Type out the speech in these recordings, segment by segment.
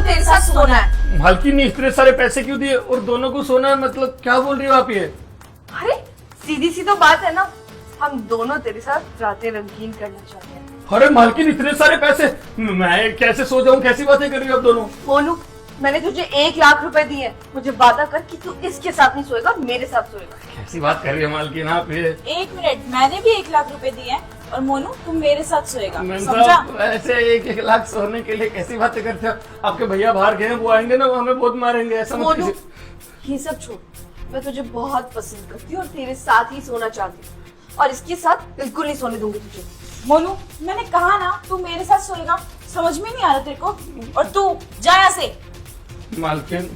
तेरे साथ सोना है। मालकिन ने इतने सारे पैसे क्यों दिए और दोनों को सोना है, मतलब क्या बोल रही हो आप ये? अरे सीधी सी तो बात है ना, हम दोनों तेरे साथ रातें रंगीन करना चाहते हैं। अरे मालकिन इतने सारे पैसे, मैं कैसे सो जाऊं? कैसी बातें कर रही हो आप दोनों? मोनू, मैंने तुझे 1 लाख रुपए दिए, मुझे वादा कर कि तू इसके साथ नहीं सोएगा, मेरे साथ सोएगा। कैसी बात कर रही हो मालकिन आप ये? 1 मिनट, मैंने भी 1 लाख रुपए दिए हैं और मोनू तुम मेरे साथ सोएगा, मैम समझा? साहब, ऐसे 1-1 लाख सोने के लिए कैसी बातें करते हो? आपके भैया बाहर गए हैं, वो आएंगे ना, वो हमें बहुत मारेंगे, ऐसा मत मोनू, कीजिए। ये सब छोड़, मैं तुझे बहुत पसंद करती हूँ और तेरे साथ ही सोना चाहती हूँ, और इसके साथ बिल्कुल नहीं सोने दूंगी तुझे। मोनू, मैंने कहा ना तू मेरे साथ सोएगा, समझ में नहीं आ रहा तेरे को? और तू जा यहाँ से। मालकिन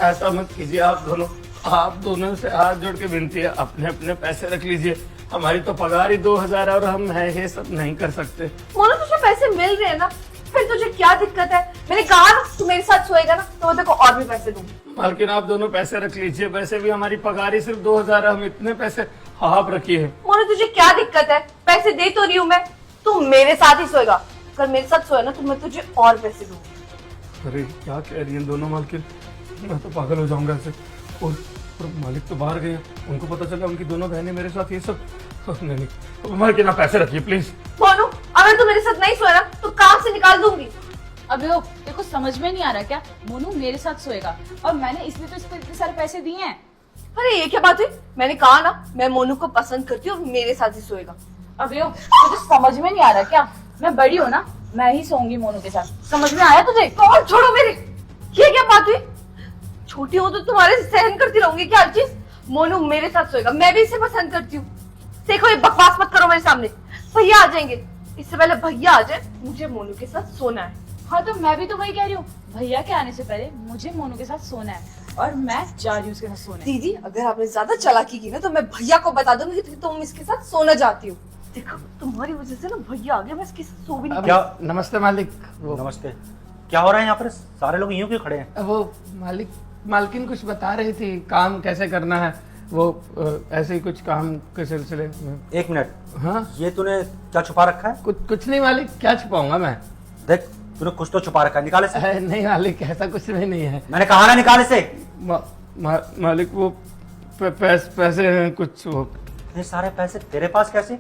ऐसा मत कीजिए, आप दोनों से हाथ जोड़ के विनती है, अपने अपने पैसे रख लीजिए। हमारी तो पगार ही 2000 है और हम है ये सब नहीं कर सकते। मोनू, तुझे पैसे मिल रहे हैं ना, फिर तुझे क्या दिक्कत है? मैंने कहा ना तू मेरे साथ सोएगा ना, तो मैं तेरे को और भी पैसे दूंगी। मालकिन आप दोनों पैसे रख लीजिए, वैसे भी हमारी पगार ही सिर्फ 2000 है, हम इतने पैसे आप रखिए। मोनू, तुझे क्या दिक्कत है? पैसे दे तो रही हूँ मैं, तू मेरे साथ ही सोएगा। अगर मेरे साथ सोए ना तो मैं तुझे और पैसे दूंगी। अरे क्या कह रही हैं दोनों मालकिन, मैं तो पागल हो जाऊंगा ऐसे। और मालिक तो बाहर गए हैं, उनको पता चला उनकी दोनों बहनें मेरे साथ ये सब। नहीं मालकिन आप पैसे रखिए प्लीज। मोनू, अगर तू मेरे साथ नहीं सोया ना तो काम से निकाल दूंगी। अबे ओ, तेरे को समझ में नहीं आ रहा क्या? मोनू मेरे साथ सोएगा और मैंने इसलिए तो इसको इतने सारे पैसे दिए हैं। अरे ये क्या बात हुई? मैंने कहा ना मैं मोनू को पसंद करती हूँ और मेरे साथ ही सोएगा। अबे ओ, तुझे समझ में नहीं आ रहा क्या? मैं बड़ी हूँ ना, मैं ही सोऊंगी मोनू के साथ, समझ में आया तुझे? और छोड़ो मेरे, ये क्या बात हुई? छोटी हो तो तुम्हारे सहन करती रहूंगी क्या हर चीज? मोनू मेरे साथ सोएगा, मैं भी इसे पसंद करती हूँ। देखो ये बकवास मत करो मेरे सामने, भैया आ जाएंगे। इससे पहले भैया आ जाए, मुझे मोनू के साथ सोना है। हाँ तो मैं भी तो वही कह रही हूँ, भैया के आने से पहले मुझे मोनू के साथ सोना है और मैं जा रही हूँ उसके साथ सोने। दीदी, अगर आपने ज्यादा चालाकी की ना तो मैं भैया को बता दूंगी कि तुम इसके साथ सोना चाहती हो। देखो तुम्हारी वजह से ना भैया आ गया, मैं इसके साथ सो भी नहीं। क्या? नमस्ते मालिक। नमस्ते। क्या हो रहा है यहाँ पर? सारे लोग यूं क्यों खड़े हैं? वो मालकिन कुछ बता रही थी, काम कैसे करना है, वो ऐसे ही कुछ काम के सिलसिले में। 1 मिनट। हाँ ये तूने क्या छुपा रखा है? कुछ नहीं मालिक, क्या छुपाऊंगा मैं? देख, तूने कुछ तो छुपा रखा है, निकाल इसे। नहीं मालिक, ऐसा कुछ भी नहीं है। मैंने कहा ना निकाल इसे। मालिक वो पैसे हैं कुछ, वो ये सारे पैसे तेरे पास कैसे?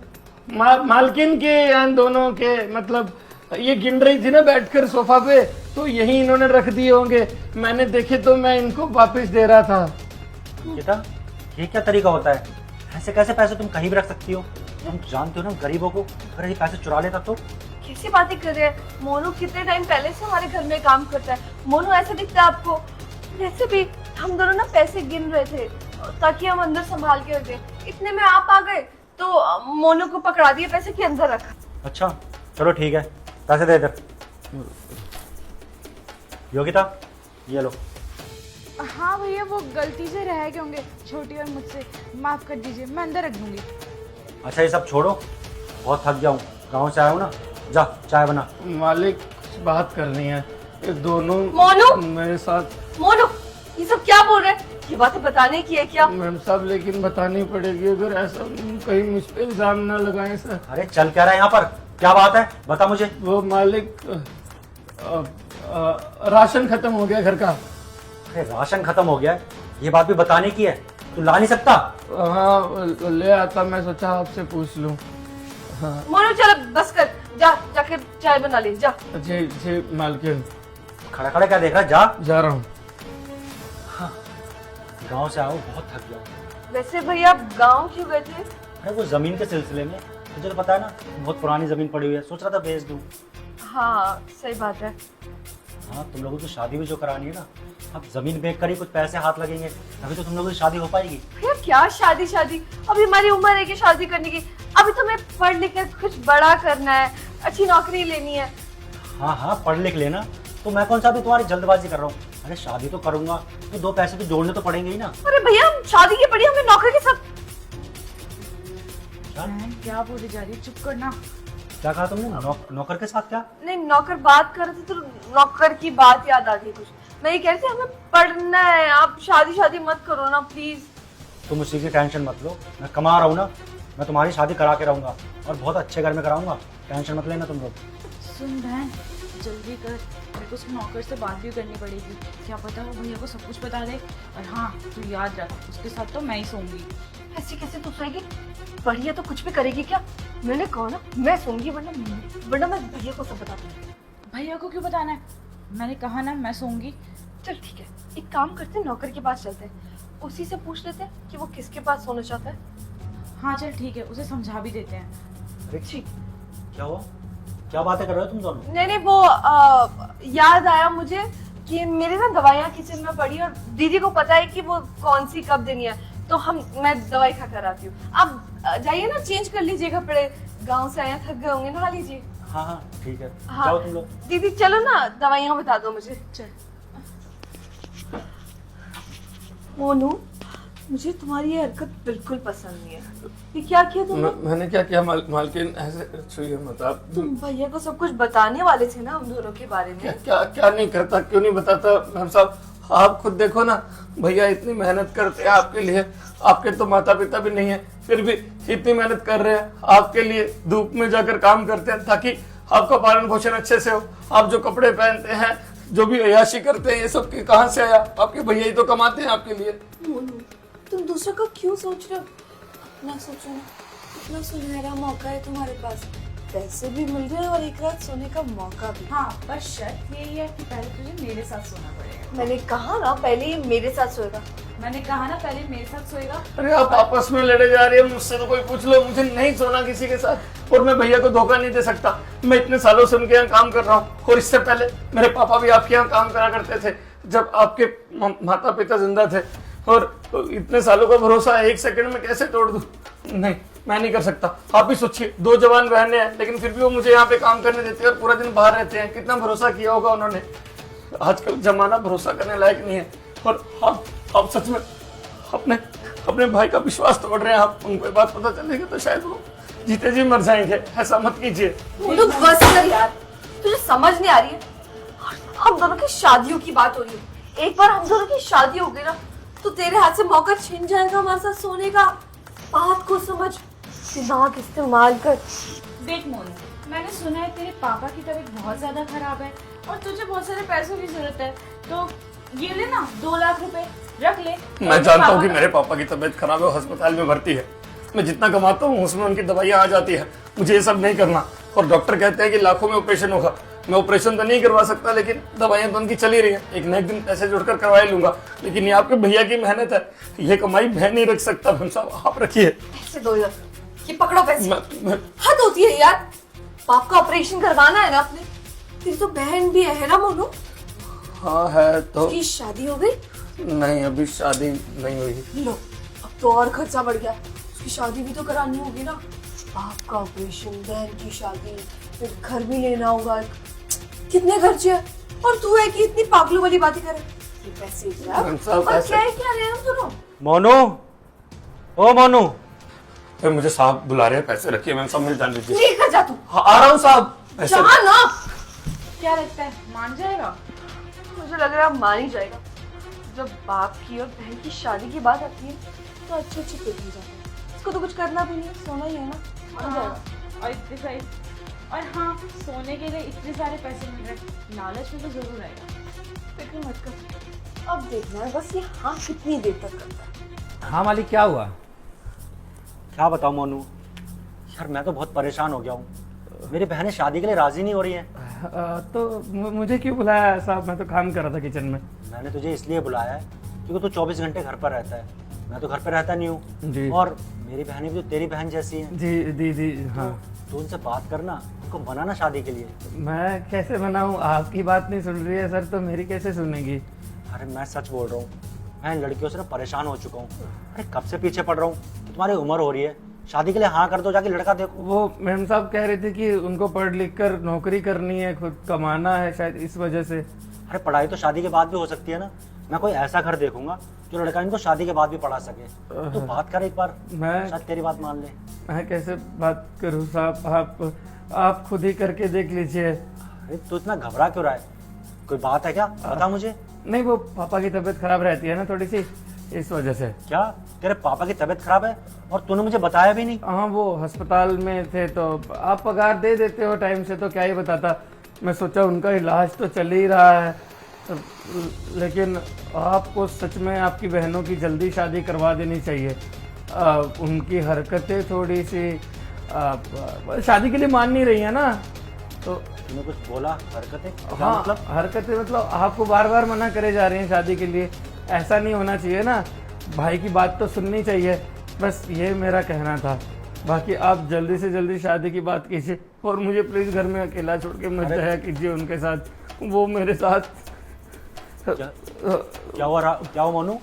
मालकिन के यान दोनों के, मतलब ये गिन रही थी ना बैठकर सोफा पे, तो यही इन्होंने रख दिए होंगे। मैंने देखे तो मैं इनको वापस दे रहा था। बेटा, ये क्या तरीका होता है? ऐसे कैसे पैसे तुम कहीं भी रख सकती हो? तुम जानते हो ना गरीबों को अगर ये पैसे चुरा लेता तो? कैसी बातें कर रहे हैं? मोनू कितने टाइम पहले से हमारे घर में काम करता है। मोनू ऐसे दिखता है आपको? वैसे भी हम दोनों ना पैसे गिन रहे थे ताकि हम अंदर संभाल के रख दें। इतने में आप आ गए तो मोनू को पकड़ा दिए, पैसे के अंदर रखा। अच्छा चलो ठीक है, पैसे दे इधर। योगिता, ये लो। हाँ भैया, वो गलती से रह गए होंगे, छोटी और मुझसे, माफ कर दीजिए, मैं अंदर रख दूंगी। अच्छा ये सब छोड़ो, बहुत थक गया हूँ, गाँव से आया हूँ ना, जा चाय बना। मालिक बात करनी है, ये दोनों मोनू! मेरे साथ। मोनू, ये सब क्या बोल रहे हैं? ये बातें बताने की है क्या? मैम साहब लेकिन बतानी पड़ेगी, अगर ऐसा कहीं मुझ पे इल्जाम ना लगाएं सर। अरे चल क्या रहा है यहाँ पर? क्या बात है, बता मुझे। वो मालिक राशन खत्म हो गया घर का। अरे राशन खत्म हो गया है, ये बात भी बताने की है, तू ला नहीं सकता? हाँ ले आता, मैं सोचा आपसे पूछ लूं। हाँ मोनू चल बस कर, जाकर चाय बना ले, जा। जी जी मालकिन। खड़ा खड़ा क्या देख रहा है? जा रहा हूँ। गांव से आया हूँ, बहुत थक गया हूँ। वैसे भैया आप गाँव क्यों गए थे? अरे वो जमीन के सिलसिले में, तुझे तो पता है ना, बहुत पुरानी जमीन पड़ी हुई है, सोच रहा था बेच दूं। हाँ सही बात है। हाँ तुम लोगों की शादी भी जो करानी है ना, अब जमीन बेच कर ही कुछ पैसे हाथ लगेंगे, तभी तो तुम लोगों की शादी हो पाएगी। भैया क्या शादी? अभी हमारी उम्र है कि शादी करने की? अभी तुम्हें पढ़ लिख कर कुछ बड़ा करना है, अच्छी नौकरी लेनी है। हाँ हाँ पढ़ लिख लेना, तो मैं कौन सा अभी तुम्हारी जल्दबाजी कर रहा हूँ? अरे शादी तो करूंगा तो 2 पैसे तो जोड़ने तो पड़ेंगे ही ना। अरे भैया हम शादी की पड़ी, हमें नौकरी के साथ। क्या बोले जा रही है, चुप करना। क्या कहा तुमने? नौकर के साथ? क्या नहीं, नौकर बात कर रहे थे तो नौकर की बात याद आ गई कुछ। मैं ये कह रही थी हमें पढ़ना है, आप शादी मत करो ना प्लीज। तुम उसी की टेंशन मत लो, मैं कमा रहा हूँ ना, मैं तुम्हारी शादी करा के रहूंगा और बहुत अच्छे घर में कराऊंगा, टेंशन मत लेना तुम लोग। सुन बहन, जल्दी कर, मेरे को उस नौकर से बात भी करनी पड़ेगी, क्या पता वो भैया को सब कुछ बता दे। और हाँ, तू याद रख, उसके साथ तो मैं ही सोऊंगी। ऐसे कैसे तू सोएगी? बढ़िया तो कुछ भी करेगी क्या? मैंने कहा ना मैं सोऊंगी, वरना मैं भैया को सब बता दूंगी। भैया को क्यों बताना है? मैंने कहा ना मैं सोऊंगी। चल ठीक है, एक काम करते हैं, नौकर के पास चलते हैं, उसी से पूछ लेते हैं कि वो किसके पास सोना चाहता है। हाँ चल ठीक है, उसे समझा भी देते हैं। अरे ठीक। क्या हुआ? क्या बातें कर रहे हो तुम दोनों? नहीं वो याद आया मुझे कि मेरी ना दवाइयाँ किचन में पड़ी और दीदी को पता है कि वो कौन सी कब देनी है, तो मैं दवाई खा कर आती हूँ। आप जाइए ना, चेंज कर लीजिए कपड़े, गांव से आए थक गए होंगे, नहा लीजिए। हाँ हाँ ठीक है, हाँ जाओ तुम लोग। दीदी चलो ना, दवाइयाँ बता दो मुझे। चल मोनू, मुझे तुम्हारी ये हरकत बिल्कुल पसंद नहीं है। ये क्या किया तुमने? मैंने क्या किया मालकिन? ऐसे छुइए मत आप। तुम भैया को सब कुछ बताने वाले थे ना हम दोनों के बारे क्या में। क्या क्या नहीं करता, क्यों नहीं बताता मैम साहब? आप खुद देखो ना, भैया इतनी मेहनत करते हैं आपके लिए, आपके तो माता पिता भी नहीं है, फिर भी इतनी मेहनत कर रहे हैं आपके लिए, धूप में जाकर काम करते हैं ताकि आपका पालन पोषण अच्छे से हो। आप जो कपड़े पहनते हैं, जो भी अय्याशी करते हैं, ये सब कहाँ से आया? आपके भैया ही तो कमाते हैं आपके लिए। मोनू, तुम दूसरे का क्यों सोच रहे हो? अपना सोचो ना, इतना सुनहरा मौका है तुम्हारे पास, पैसे भी मिल रहे हैं और एक रात सोने का मौका भी। हाँ, पर शर्त यही है कि पहले तुझे मेरे साथ सोना पड़ेगा। मैंने कहा ना पहले ही मेरे साथ सोएगा। मैंने कहा ना पहले मेरे साथ सोएगा। अरे आप आपस में लड़े जा रही है, मुझसे तो कोई पूछ लो। मुझे नहीं सोना किसी के साथ, और मैं भैया को धोखा नहीं दे सकता। मैं इतने सालों से उनके यहाँ काम कर रहा हूँ, और इससे पहले मेरे पापा भी आपके यहाँ काम करा करते थे जब आपके माता पिता जिंदा थे। और इतने सालों का भरोसा एक सेकंड में कैसे तोड़ दूं? नहीं, मैं नहीं कर सकता। आप भी सोचिए, 2 जवान बहनें हैं, लेकिन फिर भी वो मुझे यहाँ पे काम करने देते हैं और पूरा दिन बाहर रहते हैं। कितना भरोसा किया होगा उन्होंने। आजकल जमाना भरोसा करने लायक नहीं है, और आप सच में अपने अपने भाई का विश्वास तोड़ रहे हैं। आप उनको ये बात पता चलेगी तो शायद वो जीते जी मर जाएंगे। ऐसा मत कीजिए। मोनू बस कर यार, तुझे समझ नहीं आ रही है? हम दोनों की शादियों की बात हो रही है। एक बार हम दोनों की शादी हो गई ना, तो तेरे हाथ से मौका छिन जाएगा हमारे साथ सोने का। बात को समझ, दिमाग इस्तेमाल कर। देख मोनू, मैंने सुना है तेरे पापा की तबीयत बहुत ज्यादा खराब है और तुझे बहुत सारे पैसों की जरूरत है, तो ये ले ना 2 लाख रुपए रख ले। मैं जानता हूँ कि मेरे पापा की तबीयत खराब है, वो अस्पताल में भर्ती है। मैं जितना कमाता हूँ उसमें उनकी दवाइयाँ आ जाती है। मुझे ये सब नहीं करना। और डॉक्टर कहते हैं कि लाखों में ऑपरेशन होगा। मैं ऑपरेशन तो नहीं करवा सकता, लेकिन दवाइयाँ तो उनकी चली रही है। एक न एक दिन पैसे जोड़कर करवा ही लूंगा। लेकिन ये आपके भैया की मेहनत है, ये कमाई मैं नहीं रख सकता। हम साहब आप रखिए। ऐसे दो यार, ये पकड़ो पैसे। मैं हद होती है यार, बाप का ऑपरेशन करवाना है ना अपने। तेरी तो बहन भी है ना मोनू? हाँ है तो। उसकी शादी हो गई? नहीं, अभी शादी नहीं हुई। लो, अब तो और खर्चा बढ़ गया। उसकी शादी भी तो करानी होगी ना। बाप का ऑपरेशन, बहन की शादी, फिर घर भी लेना होगा। कितने खर्चे हैं, और तू है कि इतनी पागलों वाली बातें करे। ये पैसे इतना, मैम साहब, और ऐसे- क्या है क्या रहे हम दोनों? मोनू, ओ मोनू, फिर मुझे साहब बुला रहे हैं, पैसे रखिए। मैम साहब मिल जान लीजिए। लेकर जा तू, हाँ, आ रहा हूँ साहब। पैसे जा ना। क्या लगता है मान जाएगा? मुझे लग रहा है अब मान ही जाएगा। जब बाप की और बहन की शादी की बात आती है तो अच्छे अच्छे पेट में जाते हैं। इसको तो कुछ करना भी नहीं है, सोना ही है ना, मान जाएगा। और इतने सारे, और हाँ, सोने के लिए इतने सारे पैसे मिल रहे हैं, लालच में तो जरूर आएगा। फिक्र मत कर, अब देखना है बस ये हाँ कितनी देर तक करता है। हाँ मालिक, क्या हुआ? क्या बताओ मोनू, यार मैं तो बहुत परेशान हो गया हूँ। मेरी बहनें शादी के लिए राजी नहीं हो रही हैं। तो मुझे क्यों बुलाया साहब? मैं तो काम कर रहा था किचन में। मैंने तुझे इसलिए बुलाया है क्योंकि तू 24 घंटे घर पर रहता है। मैं तो घर पर रहता नहीं जी। हूँ, और मेरी बहनें भी तो तेरी बहन जैसी हैं। जी दीदी, हाँ। तू उनसे बात करना, उनको मनाना शादी के लिए। मैं कैसे बनाऊँ? आपकी बात नहीं सुन रही है सर, तो मेरी कैसे सुनेगी? अरे मैं सच बोल रहा हूँ, मैं इन लड़कियों से ना परेशान हो चुका हूँ। अरे कब से पीछे पड़ रहा हूँ, तुम्हारी उम्र हो रही है, शादी के लिए हाँ कर दो, जाके लड़का देखो। वो मैम साहब कह रहे थे कि उनको पढ़ लिख कर नौकरी करनी है, खुद कमाना है, शायद इस वजह से। अरे पढ़ाई तो शादी के बाद भी हो सकती है ना। मैं कोई ऐसा घर देखूंगा जो लड़का इनको शादी के बाद भी पढ़ा सके। तो बात कर एक बार, मैं शायद तेरी बात मान ले। मैं कैसे बात करूँ साहब? आप खुद ही करके देख लीजिए। अरे तू इतना घबरा क्यों रहा है? कोई बात है क्या, बता मुझे। नहीं, वो पापा की तबीयत खराब रहती है ना थोड़ी सी, इस वजह से। क्या तेरे पापा की तबीयत खराब है और तूने मुझे बताया भी नहीं? हाँ, वो अस्पताल में थे, तो आप पगार दे देते हो टाइम से तो क्या ही बताता। मैं सोचा उनका इलाज तो चल ही रहा है, लेकिन आपको सच में आपकी बहनों की जल्दी शादी करवा देनी चाहिए। उनकी हरकतें थोड़ी सी शादी के लिए मान नहीं रही है ना, तो तुमने कुछ बोला? हरकतें क्या हाँ मतलब? हरकतें मतलब आपको बार बार मना करे जा रही हैं शादी के लिए। ऐसा नहीं होना चाहिए ना, भाई की बात तो सुननी चाहिए। बस ये मेरा कहना था। बाकी आप जल्दी से जल्दी शादी की बात कीजिए और मुझे प्लीज घर में अकेला छोड़ के मत जाया कीजिए उनके साथ। वो मेरे साथ क्या हुआ मोनू?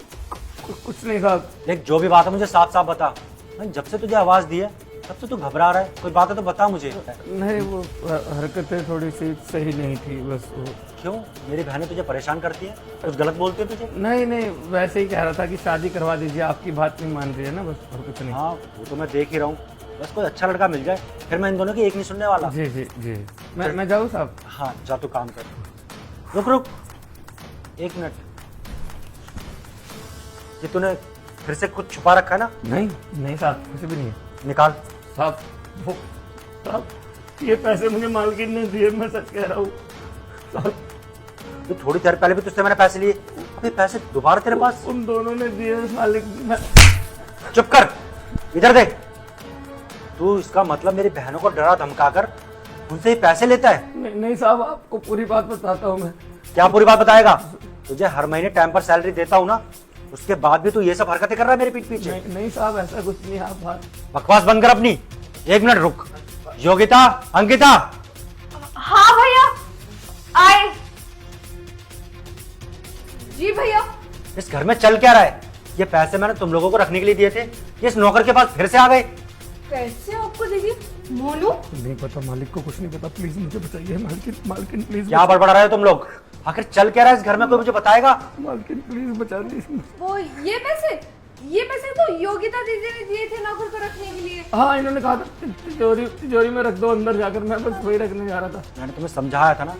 कुछ नहीं साहब। देख, जो भी बात है मुझे साफ साफ बता। मैं जब से तुझे आवाज दी है तब से तू घबरा रहा है। कोई बात है तो बता मुझे। नहीं, वो हरकतें थोड़ी सी सही नहीं थी बस वो। क्यों? मेरी बहनें तुझे परेशान करती है? कुछ गलत बोलती है तुझे? नहीं, वैसे ही कह रहा था कि शादी करवा दीजिए, आपकी बात नहीं मान रही है ना, बस और कुछ नहीं। हाँ, वो तो मैं देख ही रहा हूँ। बस कोई अच्छा लड़का मिल जाए, फिर मैं इन दोनों की एक नहीं सुनने वाला। जी जी जी, मैं जाऊँ साहब? हाँ, जा तू काम कर। रुक 1 मिनट। ये तूने फिर से कुछ छुपा रखा है ना? नहीं साहब, कुछ भी नहीं है। निकाल। साहब ये पैसे मुझे मालकिन ने दिए, मैं सच कह रहा हूँ साहब। तो थोड़ी देर पहले भी तुझसे मैंने पैसे लिए, अभी पैसे दोबारा तेरे पास? उन दोनों ने दिए मालिक। चुप कर, इधर देख। तू इसका मतलब मेरी बहनों को डरा धमका कर उनसे ही पैसे लेता है? नहीं साहब, आपको पूरी बात बताता हूँ मैं। क्या पूरी बात बताएगा? तुझे हर महीने टाइम पर सैलरी देता हूँ ना, उसके बाद भी तू ये सब हरकतें कर रहा है मेरे पीठ पीछे। नहीं साहब, ऐसा कुछ नहीं। आप बात बकवास बंद कर अपनी। 1 मिनट रुक। योगिता, अंकिता। हाँ भैया आए। जी भैया। इस घर में चल क्या रहा है? ये पैसे मैंने तुम लोगों को रखने के लिए दिए थे, ये इस नौकर के पास फिर से आ गए। पैसे आपको दीजिए मोनू? नहीं पता, मालिक को कुछ नहीं पता, प्लीज मुझे बताइए मालकिन प्लीज। क्या बड़बड़ा रहे हो तुम लोग? आखिर चल क्या रहा है इस घर में, कोई मुझे बताएगा? मालकिन प्लीज बचा दीजिए। वो ये पैसे तो योगिता दीदी ने दिए थे नौकर को रखने के लिए। हाँ, इन्होंने कहा था तिजोरी में रख दो अंदर जाकर, मैं बस वही रखने जा रहा था। मैंने तुम्हें समझाया था ना,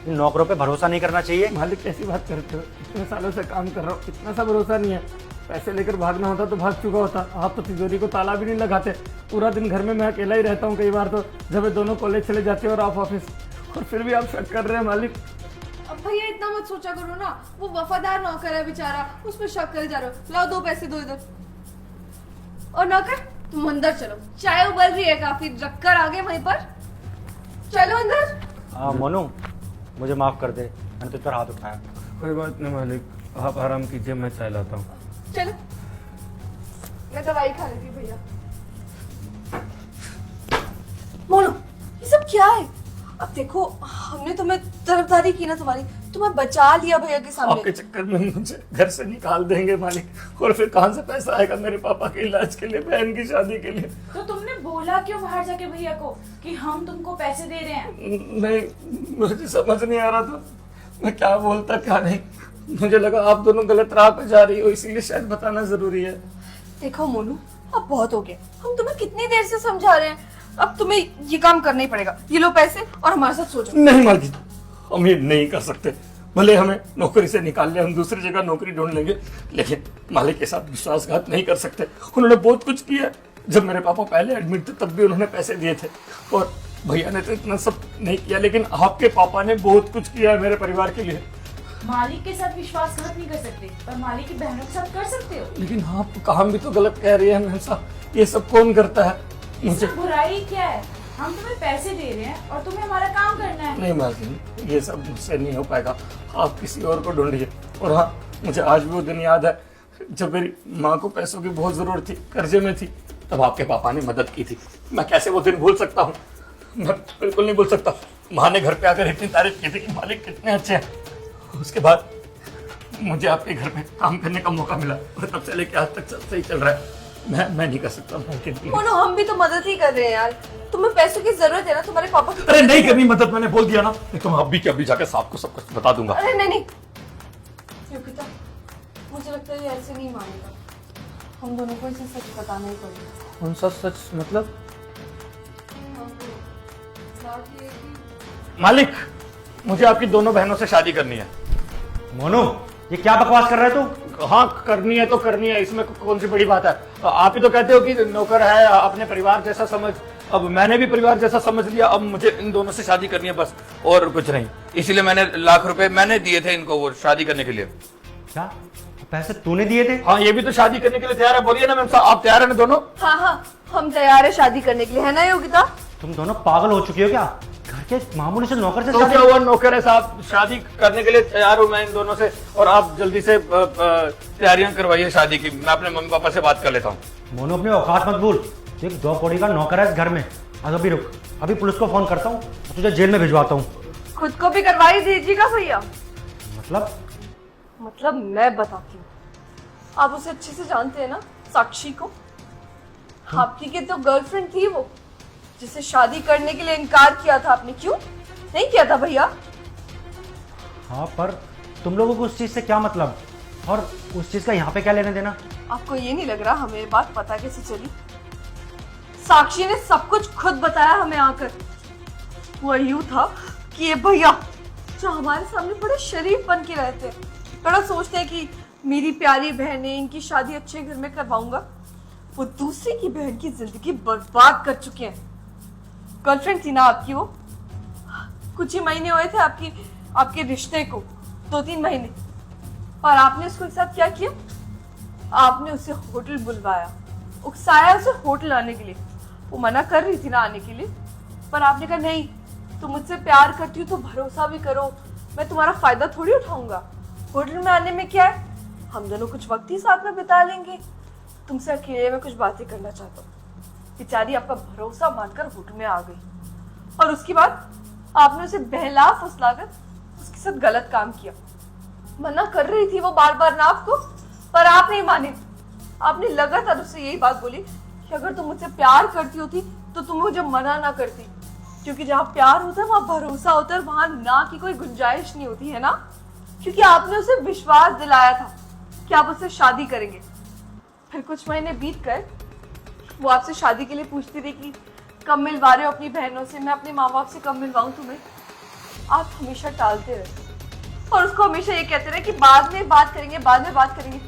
इन नौकरों पे भरोसा नहीं करना चाहिए। मालिक कैसी बात करते हो? इतने सालों से काम कर रहा हूँ, इतना सा भरोसा नहीं है। पैसे लेकर भागना होता तो भाग चुका होता। आप तो तिजोरी को ताला भी नहीं लगाते। पूरा दिन घर में मैं अकेला ही रहता हूँ। कई बार तो जब ये दोनों कॉलेज चले जाते हैं और आप ऑफिस, और फिर भी आप शक कर रहे हैं मालिक। अब भैया इतना मत सोचा करो ना, वो वफादार नौकर है बेचारा, उस पर शक करे जा रहे हो। लाओ 2 पैसे दो इधर। और नौकर तुम अंदर चलो, चाय उबल रही है काफी, रखकर आगे वहीं पर। चलो अंदर। हाँ मोनू, मुझे माफ कर दे, मैंने तुझ पर हाथ उठाया। कोई बात नहीं मालिक, आप आराम कीजिए, मैं चाय लाता हूँ। चलो, मैं दवाई खा लेती हूँ भैया। मोनू ये सब क्या है? अब देखो, हमने तुम्हें तरफदारी की ना तुम्हारी, तुम्हें बचा लिया भैया के सामने। आपके चक्कर में मुझे घर से निकाल देंगे मालिक, और फिर कहाँ से पैसा आएगा मेरे पापा के इलाज के लिए, बहन की शादी के लिए? तो तुमने बोला क्यों बाहर जाके भैया को कि हम तुमको पैसे दे रहे हैं? नहीं, मुझे समझ नहीं आ रहा था मैं क्या बोलता क्या नहीं। मुझे लगा आप दोनों गलत राह पे जा रही हो, इसीलिए शायद बताना जरूरी है। देखो मोनू, अब बहुत हो गया। हम तुम्हें कितनी देर से समझा रहे हैं, अब तुम्हें ये काम करना ही पड़ेगा। ये लो पैसे और हमारे साथ सो जाओ। नहीं मालकिन, हम ये नहीं कर सकते। भले हमें नौकरी से निकाल ले, हम दूसरी जगह नौकरी ढूंढ लेंगे, लेकिन मालिक के साथ विश्वासघात नहीं कर सकते। उन्होंने बहुत कुछ किया। जब मेरे पापा पहले एडमिट थे तब भी उन्होंने पैसे दिए थे, और भैया ने तो इतना सब नहीं किया, लेकिन आपके पापा ने बहुत कुछ किया है मेरे परिवार के लिए। मालिक के साथ विश्वासघात नहीं कर सकते, पर मालिक की बहनों के साथ कर सकते हो। लेकिन आप काम भी तो गलत कह रही है मैम साहब, ये सब कौन करता है? मुझे इसमें बुराई क्या है? हम तुम्हें पैसे दे रहे हैं और तुम्हें हमारा काम करना है। नहीं मालकिन, ये सब मुझसे नहीं हो पाएगा, आप किसी और को ढूंढिए। और हाँ, मुझे आज भी वो दिन याद है जब मेरी माँ को पैसों की बहुत जरूरत थी, कर्जे में थी, तब आपके पापा ने मदद की थी। मैं कैसे वो दिन भूल सकता हूँ? मैं बिल्कुल नहीं भूल सकता। माँ ने घर पे आकर इतनी तारीफ की थी कि मालिक कितने अच्छे हैं। उसके बाद मुझे आपके घर में काम करने का मौका मिला, और तब से लेके आज तक सब सही चल रहा है। मैं नहीं कर सकता मालकिन। मोनू, हम भी तो मदद ही कर रहे हैं यार। तुम्हें पैसों की जरूरत है ना, तुम्हारे पापा की। अरे नहीं करनी मदद, मैंने बोल दिया ना। तो मैं अभी के अभी जाकर साहब को सब कुछ बता दूंगा। अरे नहीं योगिता, मुझे लगता है ये ऐसे नहीं मानेगा। हम दोनों को इसे सच बताना ही पड़ेगा। कौन सा सच? मतलब बात ये है कि मालिक, मुझे आपकी दोनों बहनों से शादी करनी है। मोनू, ये क्या बकवास कर रहे हो तू? हाँ, करनी है तो करनी है, इसमें कौन सी बड़ी बात है? आप ही तो कहते हो कि नौकर है, अपने परिवार जैसा समझ, अब मैंने भी परिवार जैसा समझ लिया, अब मुझे इन दोनों से शादी करनी है बस, और कुछ नहीं। इसीलिए मैंने लाख रुपए मैंने दिए थे इनको वो शादी करने के लिए। क्या पैसे तूने दिए थे? हाँ, ये भी तो शादी करने के लिए तैयार है। बोलिए ना मैम साहब, आप तैयार है ना दोनों? हाँ हाँ, हम तैयार है शादी करने के लिए, है ना योगिता? तुम दोनों पागल हो चुकी हो क्या? घर के मामूली से नौकर से तो शादी? क्या हुआ, नौकर है साहब, शादी करने के लिए तैयार हूँ मैं इन दोनों से, और आप जल्दी से तैयारियां करवाइए शादी की। मैं अपने मम्मी पापा से बात कर लेता हूँ। मोनू अपनी औकात मत भूल, एक 2 कौड़ी का नौकर है इस घर में। अभी रुक, अभी पुलिस को फोन करता हूँ, तुझे जेल में भिजवाता हूँ। खुद को भी करवाई दीजिएगा भैया। मतलब मैं बताती हूँ, आप उसे अच्छे से जानते हैं ना, साक्षी को। आपकी की तो गर्लफ्रेंड थी वो, जिसे शादी करने के लिए इनकार किया था आपने। क्यों नहीं किया था भैया? हाँ, पर तुम लोगों को उस चीज से क्या मतलब, और उस चीज का यहाँ पे क्या लेने देना? आपको ये नहीं लग रहा हमें ये बात पता कैसे चली? साक्षी ने सब कुछ खुद बताया हमें आकर। वो यूं था कि ये भैया जो हमारे सामने बड़े शरीफ बन के रहते हैं, बड़ा सोचते हैं कि मेरी प्यारी बहन है, इनकी शादी अच्छे घर में करवाऊंगा, वो दूसरे की बहन की जिंदगी बर्बाद कर चुके हैं। गर्लफ्रेंड थी ना आपकी वो, कुछ ही महीने हुए थे आपके रिश्ते को, 2-3 महीने, और आपने उसके साथ क्या किया? आपने उसे होटल बुलवाया, उकसाया उसे होटल आने के लिए। वो मना कर रही थी ना आने के लिए, पर आपने कहा नहीं, तुम मुझसे प्यार करती हो तो भरोसा भी करो, मैं तुम्हारा फायदा थोड़ी उठाऊंगा। होटल में आने में क्या है, हम दोनों कुछ वक्त ही साथ में बिता लेंगे, तुमसे अकेले में कुछ बातें करना चाहता हूँ। बेचारी आपका भरोसा मानकर होटल में आ गई, और उसके बाद आपने उसे बहला फुसलाकर उसके साथ गलत काम किया। मना कर रही थी वो बार बार ना आपको, पर आप नहीं माने। आपने लगातार उससे यही बात बोली कि अगर तुम मुझसे प्यार करती होती तो तुम मुझे मना ना करती, क्योंकि जहाँ प्यार होता है वहाँ भरोसा होता है, वहां ना की कोई गुंजाइश नहीं होती है ना। क्योंकि आपने उसे विश्वास दिलाया था कि आप उससे शादी करेंगे। फिर कुछ महीने बीत गए, वो आपसे शादी के लिए पूछती रही कि कब मिलवा रहे हो अपनी बहनों से, मैं अपने माँ बाप से कब मिलवाऊं तुम्हें। आप हमेशा टालते रहे और उसको हमेशा ये कहते रहे कि बाद में बात करेंगे, बाद में बात करेंगे।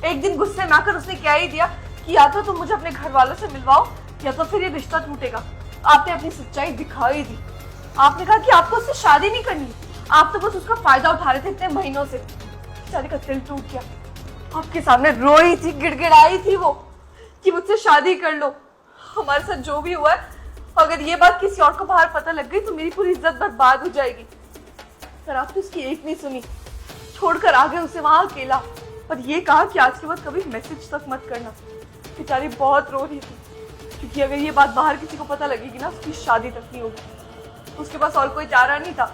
एक दिन गुस्से में आकर उसने क्या ही दिया कि या तो तुम मुझे अपने घर वालों से मिलवाओ या तो फिर ये रिश्ता टूटेगा। आपने अपनी सच्चाई दिखाई दी। आपने कहा कि आपको उससे शादी नहीं करनी, आप तो बस उसका फायदा उठा रहे थे इतने महीनों से। बेचारी का दिल टूट गया, आपके सामने रोई थी, गिड़गिड़ाई थी वो कि मुझसे शादी कर लो। हमारे साथ जो भी हुआ है, अगर ये बात किसी और को बाहर पता लग गई तो मेरी पूरी इज्जत बर्बाद हो जाएगी। पर आपने उसकी एक नहीं सुनी, छोड़कर आ गए उसे वहां अकेला, और ये कहा कि आज के बाद कभी मैसेज तक मत करना। बेचारी बहुत रो रही थी, क्योंकि अगर ये बात बाहर किसी को पता लगेगी ना, उसकी शादी तक नहीं होगी। उसके पास और कोई चारा नहीं था।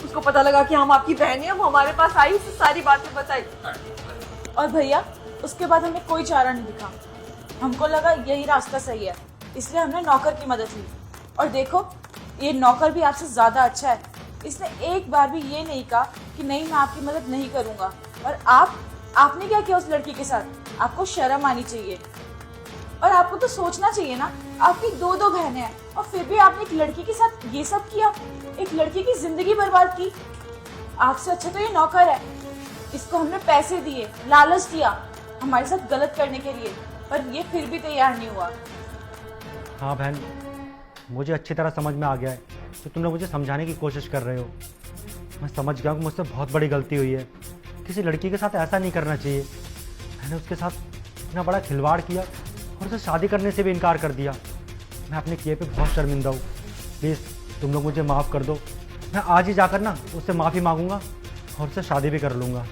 उसको पता लगा कि हम आपकी बहन है, हम हमारे पास आई, उसे सारी बातें बताई। और भैया उसके बाद हमें कोई चारा नहीं दिखा। हमको लगा यही रास्ता सही है, इसलिए हमने नौकर की मदद ली। और देखो, ये नौकर भी आपसे ज्यादा अच्छा है। इसने एक बार भी ये नहीं कहा कि नहीं, मैं आपकी मदद नहीं करूंगा। और आपने क्या किया उस लड़की के साथ? आपको शर्म आनी चाहिए। और आपको तो सोचना चाहिए ना, आपकी 2 बहनें हैं और फिर भी आपने एक लड़की के साथ ये सब किया, एक लड़की की जिंदगी बर्बाद की। आपसे अच्छा तो ये नौकर है। इसको हमने पैसे दिए, लालच दिया हमारे साथ गलत करने के लिए, पर ये फिर भी तैयार नहीं हुआ। हाँ बहन, मुझे अच्छी तरह समझ में आ गया है कि तुम लोग मुझे समझाने की कोशिश कर रहे हो। मैं समझ गया हूँ कि मुझसे बहुत बड़ी गलती हुई है। किसी लड़की के साथ ऐसा नहीं करना चाहिए। मैंने उसके साथ इतना बड़ा खिलवाड़ किया और उसे शादी करने से भी इनकार कर दिया। मैं अपने किए पे बहुत शर्मिंदा हूँ। प्लीज़ तुम लोग मुझे माफ़ कर दो। मैं आज ही जाकर ना उससे माफ़ी मांगूंगा और उससे शादी भी कर लूँगा।